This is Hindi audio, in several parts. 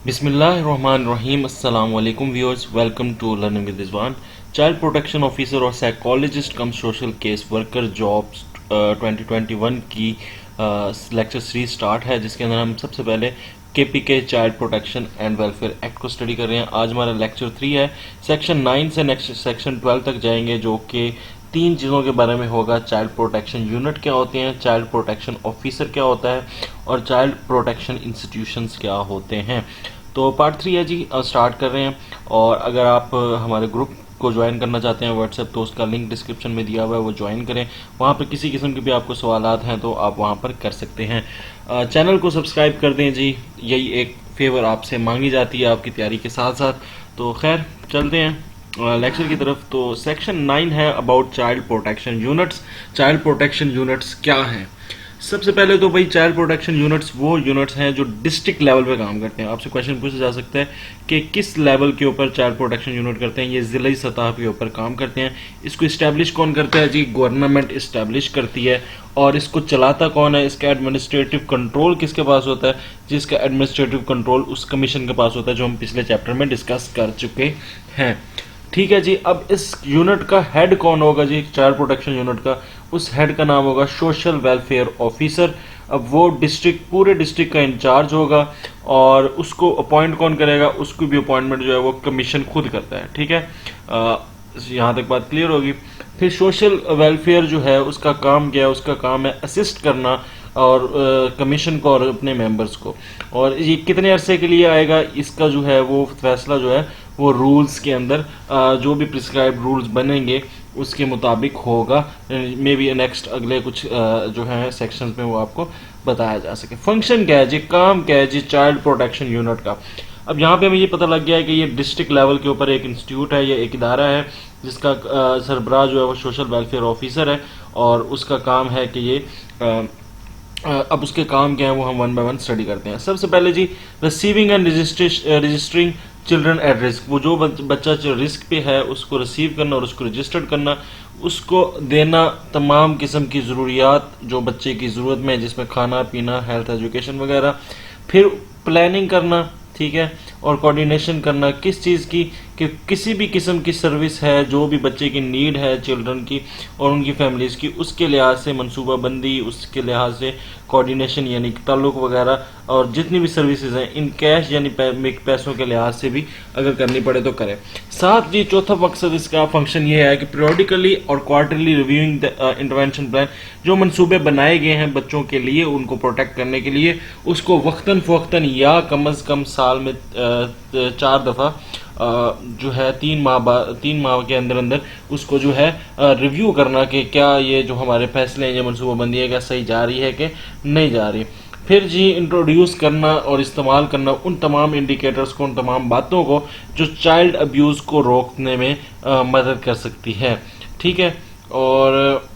बिस्मिल्लाहिर्रहमानिर्रहीम। अस्सलाम वालेकुम viewers, welcome to learning with Rizwan. Child protection officer और psychologist cum social case worker jobs 2021 की लेक्चर सीरीज स्टार्ट है, जिसके अंदर हम सबसे पहले KPK child protection and welfare act को स्टडी कर रहे हैं। आज हमारा लेक्चर 3 है। सेक्शन 9 से नेक्स्ट सेक्शन 12 तक जाएंगे, जो कि तीन चीज़ों के बारे में होगा। चाइल्ड प्रोटेक्शन यूनिट क्या होते हैं, चाइल्ड प्रोटेक्शन ऑफिसर क्या होता है, और चाइल्ड प्रोटेक्शन इंस्टीट्यूशंस क्या होते हैं। तो पार्ट 3 है जी, स्टार्ट कर रहे हैं। और अगर आप हमारे ग्रुप को ज्वाइन करना चाहते हैं व्हाट्सएप, तो उसका लिंक डिस्क्रिप्शन में दिया हुआ है, वो ज्वाइन करें। वहाँ पर किसी किस्म के भी आपको सवालात हैं तो आप वहाँ पर कर सकते हैं। चैनल को सब्सक्राइब कर दें जी, यही एक फेवर आपसे मांगी जाती है आपकी तैयारी के साथ साथ। तो खैर चलते हैं लेक्चर की तरफ। तो सेक्शन 9 है about child protection units. Child protection units क्या हैं? सबसे पहले तो भाई चाइल्ड प्रोटेक्शन यूनिट्स वो यूनिट्स हैं जो डिस्ट्रिक्ट लेवल पे काम करते हैं। आपसे क्वेश्चन पूछा जा सकता है कि किस लेवल के ऊपर चाइल्ड प्रोटेक्शन यूनिट करते हैं। ये जिला सतह के ऊपर काम करते हैं। इसको इस्टेब्लिश कौन करता है जी? गवर्नमेंट इस्टेब्लिश करती है। और इसको चलाता कौन है? इसका एडमिनिस्ट्रेटिव कंट्रोल किसके पास होता है? जिसका एडमिनिस्ट्रेटिव कंट्रोल उस कमीशन के पास होता है, जो हम पिछले चैप्टर में डिस्कस कर चुके हैं। ठीक है जी। अब इस यूनिट का हेड कौन होगा जी? चाइल्ड प्रोटेक्शन यूनिट का उस हेड का नाम होगा सोशल वेलफेयर ऑफिसर। अब वो पूरे डिस्ट्रिक्ट का इंचार्ज होगा, और उसको अपॉइंट कौन करेगा? उसको भी अपॉइंटमेंट जो है वो कमीशन खुद करता है। ठीक है, यहाँ तक बात क्लियर होगी। फिर सोशल वेलफेयर जो है उसका काम क्या है? उसका काम है असिस्ट करना और कमीशन को और अपने मेंबर्स को। और ये कितने अरसे के लिए आएगा, इसका जो है वो फैसला जो है वो रूल्स के अंदर जो भी प्रिस्क्राइब्ड रूल्स बनेंगे उसके मुताबिक होगा। मे बी नेक्स्ट अगले कुछ जो है सेक्शन में वो आपको बताया जा सके। फंक्शन क्या है जी, काम क्या है जी चाइल्ड प्रोटेक्शन यूनिट का? अब यहाँ पे हमें ये पता लग गया है कि ये डिस्ट्रिक्ट लेवल के ऊपर एक इंस्टीट्यूट है, ये एक इदारा है जिसका सरबराह जो है वो सोशल वेलफेयर ऑफिसर है, और उसका काम है कि ये अब उसके काम क्या है वो हम वन बाय वन स्टडी करते हैं। सबसे पहले जी, receiving and registering children at risk. वो जो बच्चा रिस्क पे है उसको रिसीव करना और उसको रजिस्टर्ड करना, उसको देना तमाम किस्म की ज़रूरियात जो बच्चे की ज़रूरत में है, जिसमें खाना पीना, हेल्थ, एजुकेशन वगैरह। फिर प्लानिंग करना, ठीक है, और कोऑर्डिनेशन करना किस चीज़ की, कि किसी भी किस्म की सर्विस है जो भी बच्चे की नीड है चिल्ड्रन की और उनकी फैमिलीज़ की, उसके लिहाज से मनसूबाबंदी, उसके लिहाज से कोऑर्डिनेशन यानी ताल्लुक वगैरह, और जितनी भी सर्विसेज हैं इन कैश यानी पैसों के लिहाज से भी अगर करनी पड़े तो करें। साथ जी चौथा मकसद इसका फंक्शन ये है कि पीरियडिकली और quarterly reviewing the intervention plan. जो मनसूबे बनाए गए हैं बच्चों के लिए उनको प्रोटेक्ट करने के लिए, उसको वक्तन फ़वक्तन या कम अज़ कम साल में 4 दफ़ा जो है 3 माह के अंदर अंदर उसको जो है रिव्यू करना कि क्या ये जो हमारे फैसले हैं, ये मनसूबाबंदी है, क्या सही जा रही है कि नहीं जा रही। फिर जी इंट्रोड्यूस करना और इस्तेमाल करना उन तमाम इंडिकेटर्स को, उन तमाम बातों को जो चाइल्ड अब्यूज़ को रोकने में मदद कर सकती है। ठीक है, और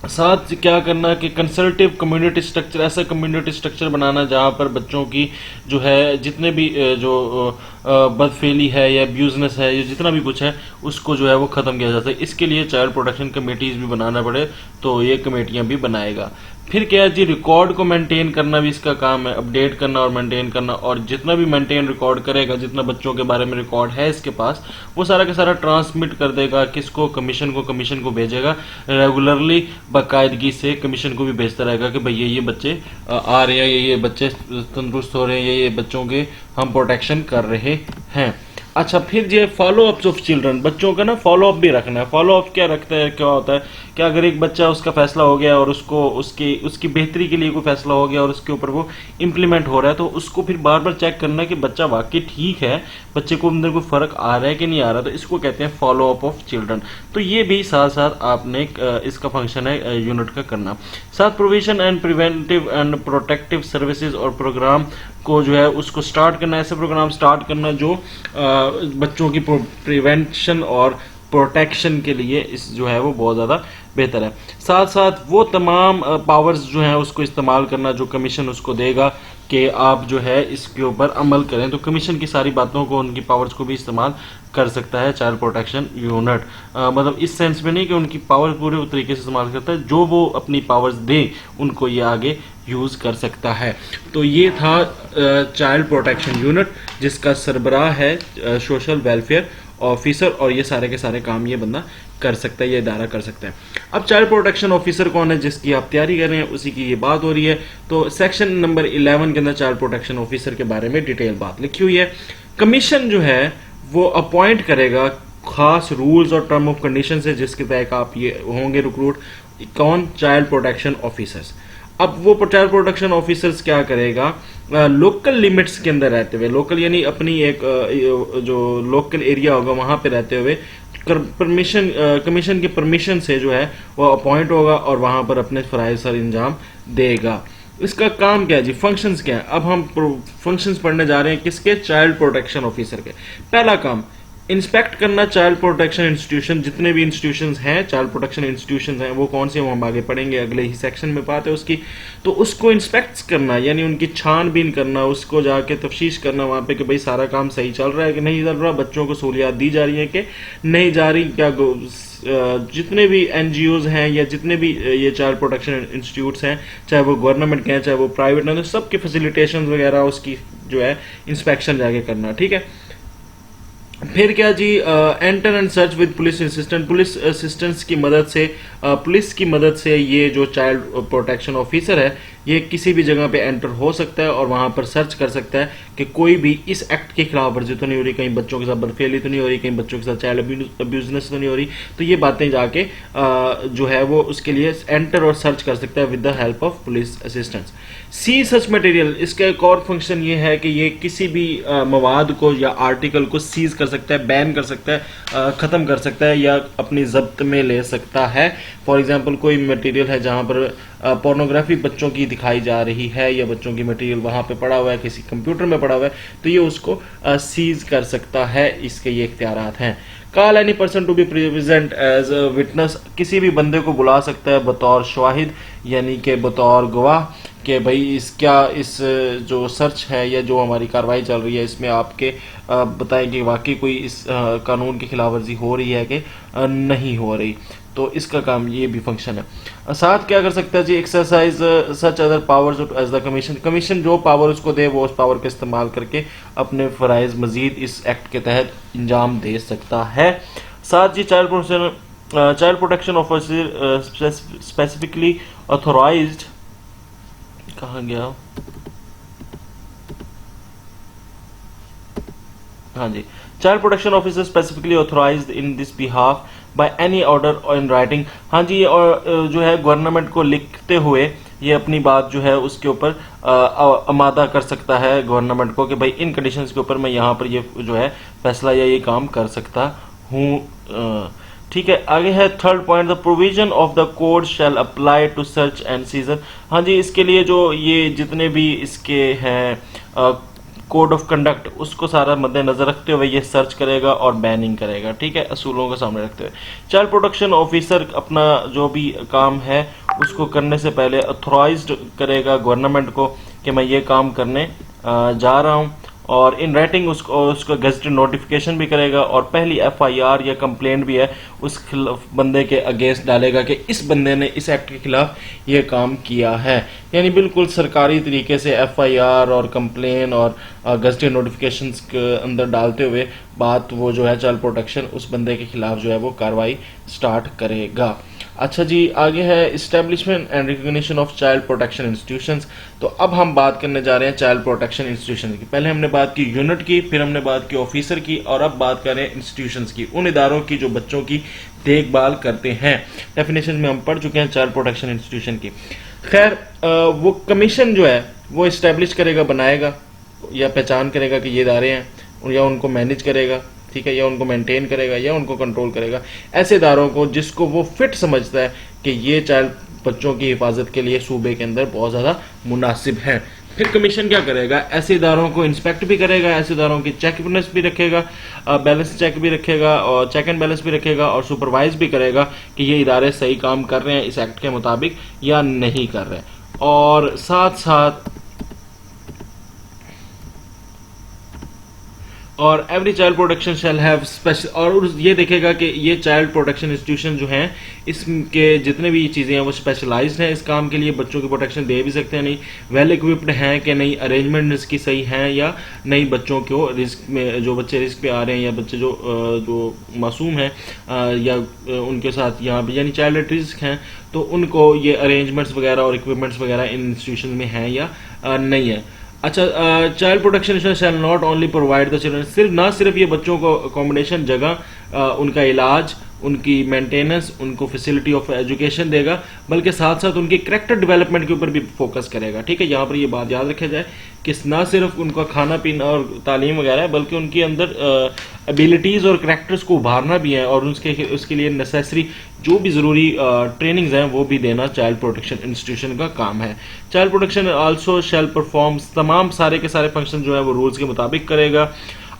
साथ क्या करना कि कंसल्टिव कम्युनिटी स्ट्रक्चर, ऐसा कम्युनिटी स्ट्रक्चर बनाना जहाँ पर बच्चों की जो है जितने भी जो बदफेली है या अब्यूजनेस है या जितना भी कुछ है उसको जो है वो ख़त्म किया जाता है। इसके लिए चाइल्ड प्रोटेक्शन कमेटीज़ भी बनाना पड़े तो ये कमेटियाँ भी बनाएगा। फिर क्या है जी, रिकॉर्ड को मेंटेन करना भी इसका काम है, अपडेट करना और मेंटेन करना। और जितना भी मेंटेन रिकॉर्ड करेगा, जितना बच्चों के बारे में रिकॉर्ड है इसके पास, वो सारा का सारा ट्रांसमिट कर देगा किसको? कमीशन को। कमीशन को भेजेगा रेगुलरली, बाकायदगी से कमीशन को भी भेजता रहेगा कि भाई ये बच्चे आ रहे हैं, ये बच्चे तंदुरुस्त हो रहे हैं, ये बच्चों के हम प्रोटेक्शन कर रहे हैं। अच्छा, फिर जो फॉलो अप्स ऑफ चिल्ड्रन, बच्चों का ना फॉलो अप भी रखना है। फॉलो अप क्या रखता है, क्या होता है कि अगर एक बच्चा उसका फैसला हो गया और उसको उसकी बेहतरी के लिए कोई फैसला हो गया और उसके ऊपर वो इम्प्लीमेंट हो रहा है, तो उसको फिर बार बार चेक करना है कि बच्चा वाकई ठीक है, बच्चे को अंदर कोई फर्क आ रहा है कि नहीं आ रहा। तो इसको कहते हैं फॉलो अप ऑफ चिल्ड्रन। तो ये भी साथ साथ आपने इसका फंक्शन है यूनिट का करना। साथ provision and preventive and protective services और प्रोग्राम को जो है उसको स्टार्ट करना, ऐसे प्रोग्राम स्टार्ट करना जो बच्चों की प्रिवेंशन और प्रोटेक्शन के लिए इस जो है वो बहुत ज़्यादा बेहतर है। साथ साथ वो तमाम पावर्स जो हैं उसको इस्तेमाल करना जो कमीशन उसको देगा कि आप जो है इसके ऊपर अमल करें, तो कमीशन की सारी बातों को, उनकी पावर्स को भी इस्तेमाल कर सकता है चाइल्ड प्रोटेक्शन यूनिट। मतलब इस सेंस में नहीं कि उनकी पावर पूरे तरीके से इस्तेमाल करता है, जो वो अपनी पावर्स दे उनको ये आगे यूज कर सकता है। तो ये था चाइल्ड प्रोटेक्शन यूनिट जिसका सरबराह है सोशल वेलफेयर ऑफिसर, और ये सारे के सारे काम ये बंदा कर सकता है, ये इदारा कर सकता है। अब चाइल्ड प्रोटेक्शन ऑफिसर कौन है जिसकी आप तैयारी कर रहे हैं, उसी की ये बात हो रही है। तो सेक्शन नंबर 11 के अंदर चाइल्ड प्रोटेक्शन ऑफिसर के बारे में डिटेल बात लिखी हुई है। कमीशन जो है वो अपॉइंट करेगा खास रूल्स और टर्म ऑफ कंडीशन से, जिसके तहत आप ये होंगे रिक्रूट कौन, चाइल्ड प्रोटेक्शन ऑफिसर्स। अब वो चाइल्ड प्रोटेक्शन ऑफिसर्स क्या करेगा, लोकल लिमिट्स के अंदर रहते हुए, लोकल यानी अपनी एक जो लोकल एरिया होगा वहां पे रहते हुए परमिशन कमीशन की परमिशन से जो है वो अपॉइंट होगा और वहां पर अपने फराइज सर इंजाम देगा। इसका काम क्या है जी, फंक्शंस क्या है। अब हम फंक्शंस पढ़ने जा रहे हैं किसके, चाइल्ड प्रोटेक्शन ऑफिसर के। पहला काम इंस्पेक्ट करना चाइल्ड प्रोटेक्शन इंस्टीट्यूशन, जितने भी इंस्टीट्यूशंस हैं चाइल्ड प्रोटेक्शन इंस्टीट्यूशंस हैं वो कौन से, वो हम आगे पढ़ेंगे, अगले ही सेक्शन में बात है उसकी। तो उसको इंस्पेक्ट करना यानी उनकी छानबीन करना, उसको जाके तफ्तीश करना वहां पे कि भाई सारा काम सही चल रहा है कि नहीं चल रहा, बच्चों को सहूलियात दी जा रही है कि नहीं जा रही, क्या जितने भी एनजीओज हैं या जितने भी ये चाइल्ड प्रोटेक्शन इंस्टीट्यूट्स हैं, चाहे वो गवर्नमेंट के हैं चाहे वो प्राइवेट हैं, तो सबके फैसिलिटेशन वगैरह उसकी जो है इंस्पेक्शन जाके करना, ठीक है। फिर क्या जी, enter and search with police assistant, police assistants की मदद से, पुलिस की मदद से ये जो चाइल्ड प्रोटेक्शन ऑफिसर है ये किसी भी जगह पे एंटर हो सकता है और वहां पर सर्च कर सकता है कि कोई भी इस एक्ट के खिलाफ वर्जी तो नहीं हो रही, कहीं बच्चों के साथ बदफेली तो नहीं हो रही, कहीं बच्चों के साथ चाइल्ड अब्यूजनेस तो नहीं हो रही। तो ये बातें जाके जो है वो उसके लिए एंटर और सर्च कर सकता है with the help of police assistants. Seize such material, इसका एक और फंक्शन ये है कि ये किसी भी मवाद को या आर्टिकल को सीज कर सकता है, बैन कर सकता है, खत्म कर सकता है या अपनी जब्त में ले सकता है। फॉर एग्जाम्पल कोई मटेरियल है जहां पर पोर्नोग्राफी बच्चों की दिखाई जा रही है या बच्चों की मटेरियल वहां पे पड़ा हुआ है, किसी कंप्यूटर में पड़ा हुआ है, तो ये उसको सीज कर सकता है, इसके ये इख्तियारात हैं। Call any person to be present as a witness, किसी भी बंदे को बुला सकता है बतौर शाहिद यानी कि बतौर गवाह कि भाई इस जो सर्च है या जो हमारी कार्रवाई चल रही है इसमें आपके बताएं कि वाकई कोई इस कानून की खिलाफ वर्जी हो रही है कि नहीं हो रही, तो इसका काम ये भी फंक्शन है। साथ क्या कर सकता है जी, exercise such other powers as the commission, commission जो पावर उसको दे वो उस पावर का इस्तेमाल करके अपने फराइज मजीद इस एक्ट के तहत इंजाम दे सकता है। साथ जी child protection officer specifically authorised, कहाँ गया, हाँ जी, child protection officer specifically authorised in this behalf by any order in writing, हाँ जी, और जो है गवर्नमेंट को लिखते हुए ये अपनी बात जो है उसके ऊपर आमादा कर सकता है गवर्नमेंट को कि भाई इन कंडीशंस के ऊपर मैं यहाँ पर ये जो है फैसला या ये काम कर सकता हूँ। ठीक है, आगे है third point, the provision of the code shall apply to search and seizure, हाँ जी, इसके लिए जो ये जितने भी इसके हैं कोड ऑफ कंडक्ट उसको सारा मद्देनजर रखते हुए ये सर्च करेगा और बैनिंग करेगा, ठीक है, असूलों को सामने रखते हुए। चाइल्ड प्रोटेक्शन ऑफिसर अपना जो भी काम है उसको करने से पहले अथोराइज्ड करेगा गवर्नमेंट को कि मैं ये काम करने जा रहा हूँ, और इन राइटिंग उसको गेजेटेड नोटिफिकेशन भी करेगा और पहली एफआईआर या कंप्लेंट भी है उस बंदे के अगेंस्ट डालेगा कि इस बंदे ने इस एक्ट के खिलाफ ये काम किया है, यानी बिल्कुल सरकारी तरीके से एफआईआर और कंप्लेन और गेजेटेड नोटिफिकेशंस के अंदर डालते हुए बात वो जो है चाइल्ड प्रोटेक्शन उस बंदे के खिलाफ जो है वो कार्रवाई स्टार्ट करेगा। अच्छा जी, आगे है establishment and recognition of child protection institutions. तो अब हम बात करने जा रहे हैं चाइल्ड प्रोटेक्शन इंस्टीट्यूशन की। पहले हमने बात की यूनिट की, फिर हमने बात की ऑफिसर की, और अब बात कर रहे हैं इंस्टीट्यूशंस की, उन इदारों की जो बच्चों की देखभाल करते हैं। डेफिनेशन में हम पढ़ चुके हैं चाइल्ड प्रोटेक्शन इंस्टीट्यूशन की। खैर, वो कमीशन जो है वो इस्टेब्लिश करेगा, बनाएगा या पहचान करेगा कि ये इदारे हैं, या उनको मैनेज करेगा, ठीक है, या उनको मेंटेन करेगा या उनको कंट्रोल करेगा ऐसे इदारों को जिसको वो फिट समझता है कि ये चाइल्ड बच्चों की हिफाजत के लिए सूबे के अंदर बहुत ज़्यादा मुनासिब हैं। फिर कमीशन क्या करेगा, ऐसे इदारों को इंस्पेक्ट भी करेगा, ऐसे इदारों की चेकनेस भी रखेगा, बैलेंस चेक भी रखेगा और चेक एंड बैलेंस भी रखेगा और सुपरवाइज भी करेगा कि ये इदारे सही काम कर रहे हैं इस एक्ट के मुताबिक या नहीं कर रहे हैं। और साथ साथ और every child protection shall have special, और ये देखेगा कि ये चाइल्ड प्रोटेक्शन इंस्टीट्यूशन जो हैं इसके जितने भी चीज़ें हैं वो स्पेशलाइज्ड हैं इस काम के लिए, बच्चों की प्रोटेक्शन दे भी सकते हैं नहीं, वेल इक्विप्ड हैं कि नहीं, अरेंजमेंट इसकी सही हैं या नहीं, बच्चों को रिस्क में जो बच्चे रिस्क पे आ रहे हैं या बच्चे जो मासूम हैं या उनके साथ यहाँ पे यानी चाइल्ड एट रिस्क हैं, तो उनको ये अरेंजमेंट्स वगैरह और इक्विपमेंट्स वगैरह इन इंस्टीट्यूशन में हैं या नहीं है। अच्छा, child protection shall not only provide the children, सिर्फ ये बच्चों को अकोमोडेशन, जगह, उनका इलाज, उनकी मेंटेनेंस, उनको फैसिलिटी ऑफ एजुकेशन देगा, बल्कि साथ साथ उनकी कैरेक्टर डेवलपमेंट के ऊपर भी फोकस करेगा। ठीक है, यहाँ पर ये बात याद रखा जाए कि ना सिर्फ उनका खाना पीना और तालीम वगैरह है, बल्कि उनके अंदर एबिलिटीज़ और करैक्टर्स को उभारना भी है और उसके लिए नेसेसरी जो भी ज़रूरी ट्रेनिंग्स हैं वो भी देना चाइल्ड प्रोटेक्शन इंस्टीट्यूशन का काम है। चाइल्ड प्रोटेक्शन आल्सो शैल परफॉर्म्स, तमाम सारे के सारे फंक्शन जो है वो रूल्स के मुताबिक करेगा।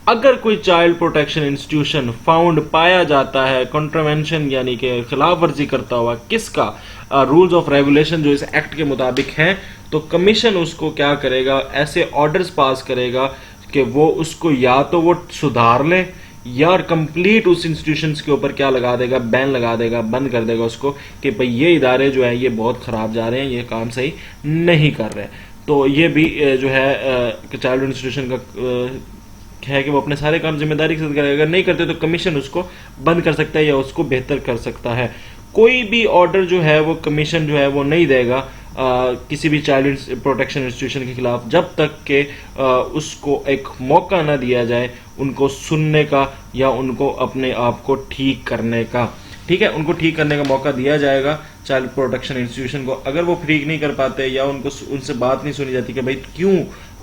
अगर कोई चाइल्ड प्रोटेक्शन इंस्टीट्यूशन फाउंड पाया जाता है कॉन्ट्रावेंशन यानी कि खिलाफ वर्जी करता हुआ किसका, रूल्स ऑफ रेगुलेशन जो इस एक्ट के मुताबिक हैं, तो कमीशन उसको क्या करेगा, ऐसे ऑर्डर्स पास करेगा कि वो उसको या तो वो सुधार ले या कंप्लीट उस इंस्टीट्यूशन के ऊपर क्या लगा देगा, बैन लगा देगा, बंद कर देगा उसको कि भाई ये इदारे जो है ये बहुत खराब जा रहे हैं, ये काम सही नहीं कर रहे। तो ये भी जो है चाइल्ड इंस्टीट्यूशन का है कि वो अपने सारे काम जिम्मेदारी के साथ करेगा, अगर नहीं करते तो कमीशन उसको बंद कर सकता है या उसको बेहतर कर सकता है। कोई भी ऑर्डर जो है वो कमीशन जो है वो नहीं देगा किसी भी चाइल्ड प्रोटेक्शन इंस्टीट्यूशन के खिलाफ जब तक कि उसको एक मौका ना दिया जाए उनको सुनने का या उनको अपने आप को ठीक करने का। ठीक है, उनको ठीक करने का मौका दिया जाएगा चाइल्ड प्रोटेक्शन इंस्टीट्यूशन को। अगर वो ठीक नहीं कर पाते या उनको उनसे बात नहीं सुनी जाती कि भाई क्यों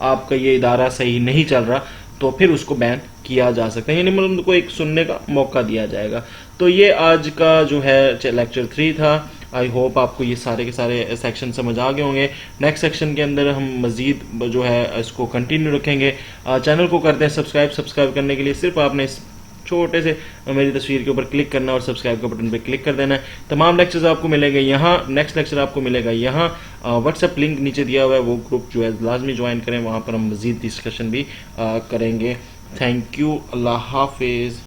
आपका ये इदारा सही नहीं चल रहा, तो फिर उसको बैन किया जा सकता है, यानी मतलब उनको एक सुनने का मौका दिया जाएगा। तो ये आज का जो है लेक्चर 3 था। आई होप आपको ये सारे के सारे सेक्शन समझ आ गए होंगे। नेक्स्ट सेक्शन के अंदर हम मजीद जो है इसको कंटिन्यू रखेंगे। चैनल को करते हैं सब्सक्राइब करने के लिए सिर्फ आपने इस छोटे से मेरी तस्वीर के ऊपर क्लिक करना और सब्सक्राइब के बटन पे क्लिक कर देना है। तमाम लेक्चर्स आपको मिलेंगे यहाँ, नेक्स्ट लेक्चर आपको मिलेगा यहाँ। व्हाट्सएप लिंक नीचे दिया हुआ है, वो ग्रुप जो है लाजमी ज्वाइन करें, वहाँ पर हम मजीद डिस्कशन भी करेंगे। थैंक यू, अल्लाह हाफिज़।